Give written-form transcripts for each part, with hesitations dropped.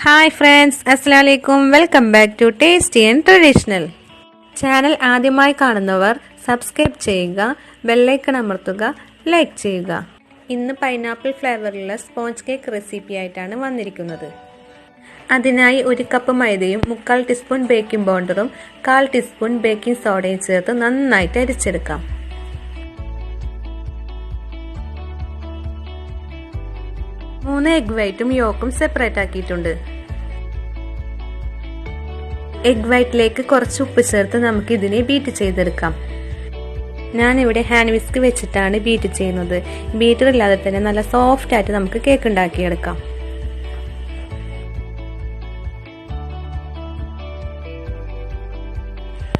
Hi friends, Assalamualaikum. Welcome back to Tasty and Traditional. Channel ആദ്യമായി കാണുന്നവർ subscribe ചെയ്യുക, bell icon അമർത്തുക, like ചെയ്യുക. ഇന്ന് പൈനാപ്പിൾ ഫ്ലേവറിലുള്ള സ്പോഞ്ച് കേക്ക് റെസിപ്പി ആയിട്ടാണ് വന്നിരിക്കുന്നത്. അതിനായി 1 കപ്പ് മൈദയും 3/4 ടീസ്പൂൺ ബേക്കിംഗ് പൗഡറും 1/4 ടീസ്പൂൺ ബേക്കിംഗ് സോഡയും ചേർത്ത് നന്നായിട്ട് അരിച്ചെടുക്കാം. 3 എഗ് വൈറ്റും യോക്കും സെപ്പറേറ്റ് ആക്കിയിട്ടുണ്ട്. എഗ് വൈറ്റിലേക്ക് കുറച്ച് ഉപ്പ് ചേർത്ത് നമുക്ക് ഇതിനെ ബീറ്റ് ചെയ്തെടുക്കാം. ഞാനിവിടെ ഹാൻഡ് വിസ്ക് വെച്ചിട്ടാണ് ബീറ്റ് ചെയ്യുന്നത്. ബീറ്റർ ഇല്ലാതെ തന്നെ നല്ല സോഫ്റ്റ് ആയിട്ട് നമുക്ക് കേക്ക് ഉണ്ടാക്കിയെടുക്കാം.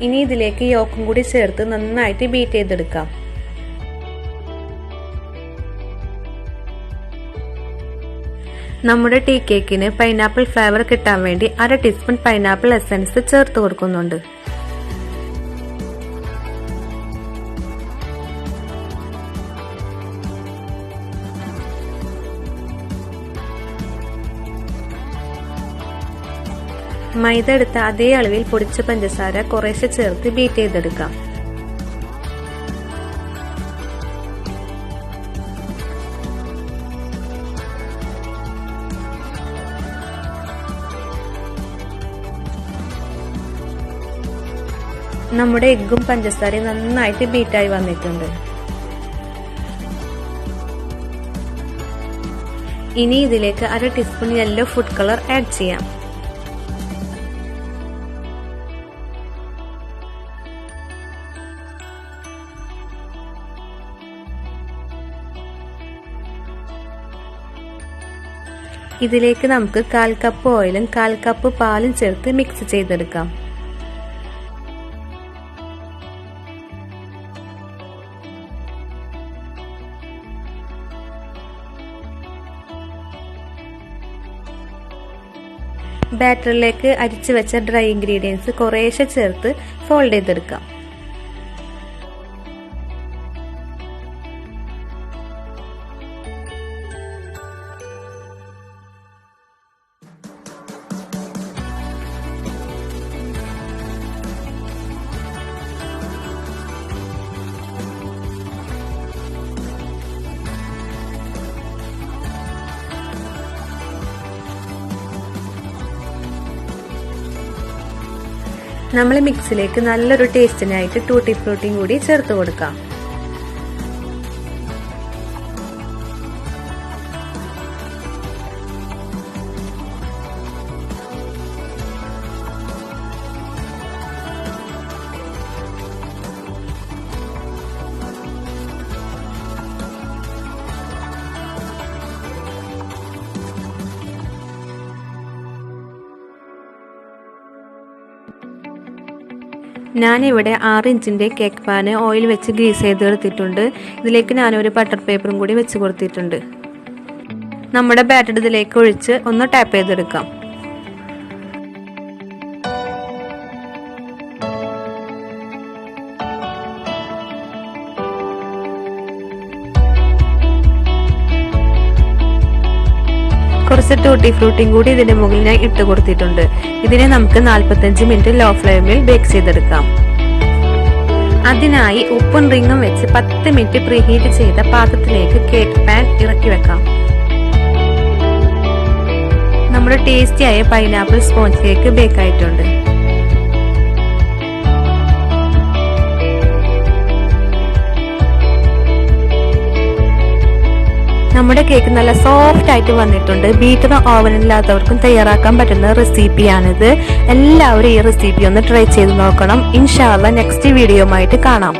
ഇനി ഇതിലേക്ക് യോക്കും കൂടി ചേർത്ത് നന്നായിട്ട് ബീറ്റ് ചെയ്തെടുക്കാം. നമ്മുടെ ടീ കേക്കിന് പൈനാപ്പിൾ ഫ്ലേവർ കിട്ടാൻ വേണ്ടി 1/2 ടീസ്പൂൺ പൈനാപ്പിൾ എസൻസ് ചേർത്ത് കൊടുക്കുന്നുണ്ട്. മൈദ എടുത്ത അതേ അളവിൽ പൊടിച്ച പഞ്ചസാര കുറേശ്ശെ ചേർത്ത് ബീറ്റ് ചെയ്തെടുക്കാം. നമ്മുടെ എഗ്ഗും പഞ്ചസാരയും നന്നായിട്ട് ബീറ്റായി വന്നിട്ടുണ്ട്. ഇനി ഇതിലേക്ക് 1/2 teaspoon yellow food colour add ചെയ്യാം. ഇതിലേക്ക് നമുക്ക് 1/4 കപ്പ് ഓയിലും 1/4 കപ്പ് പാലും ചേർത്ത് മിക്സ് ചെയ്തെടുക്കാം. ബാറ്ററിലേക്ക് അരിച്ചു വെച്ച ഡ്രൈ ഇൻഗ്രീഡിയൻസ് കുറേശ്ശെ ചേർത്ത് ഫോൾഡ് ചെയ്തെടുക്കാം. നമ്മൾ മിക്സിലേക്ക് നല്ലൊരു ടേസ്റ്റിനായിട്ട് ടൂട്ടി ഫ്രൂട്ടിയും കൂടി ചേർത്ത് കൊടുക്കാം. ഞാനിവിടെ 6 ഇഞ്ചിന്റെ കേക്ക് പാന് ഓയിൽ വെച്ച് ഗ്രീസ് ചെയ്തെടുത്തിട്ടുണ്ട്. ഇതിലേക്ക് ഞാനൊരു ബട്ടർ പേപ്പറും കൂടി വെച്ച് കൊടുത്തിട്ടുണ്ട്. നമ്മുടെ ബാറ്റർ ഇതിലേക്ക് ഒഴിച്ച് ഒന്ന് ടാപ്പ് ചെയ്തെടുക്കാം. കുറച്ച് ടൂട്ടി ഫ്രൂട്ടിയും കൂടി ഇതിന്റെ മുകളിൽ ഞാൻ ഇട്ട് കൊടുത്തിട്ടുണ്ട്. ഇതിനെ നമുക്ക് 45 മിനിറ്റ് ലോ ഫ്ലെയിമിൽ ബേക്ക് ചെയ്തെടുക്കാം. അതിനായി ഉപ്പും റിങ്ങും വെച്ച് 10 മിനിറ്റ് പ്രീഹീറ്റ് ചെയ്ത പാത്രത്തിലേക്ക് കേക്ക് പാൻ ഇറക്കി വെക്കാം. നമ്മുടെ ടേസ്റ്റിയായ പൈനാപ്പിൾ സ്പോഞ്ച് കേക്ക് ബേക്ക് ആയിട്ടുണ്ട്. നമ്മുടെ കേക്ക് നല്ല സോഫ്റ്റ് ആയിട്ട് വന്നിട്ടുണ്ട്. ബീറ്ററും ഓവനും ഇല്ലാത്തവർക്കും തയ്യാറാക്കാൻ പറ്റുന്ന റെസിപ്പിയാണിത്. എല്ലാവരും ഈ റെസിപ്പി ഒന്ന് ട്രൈ ചെയ്ത് നോക്കണം. ഇൻഷാ അല്ലാഹ് നെക്സ്റ്റ് വീഡിയോയുമായിട്ട് കാണാം.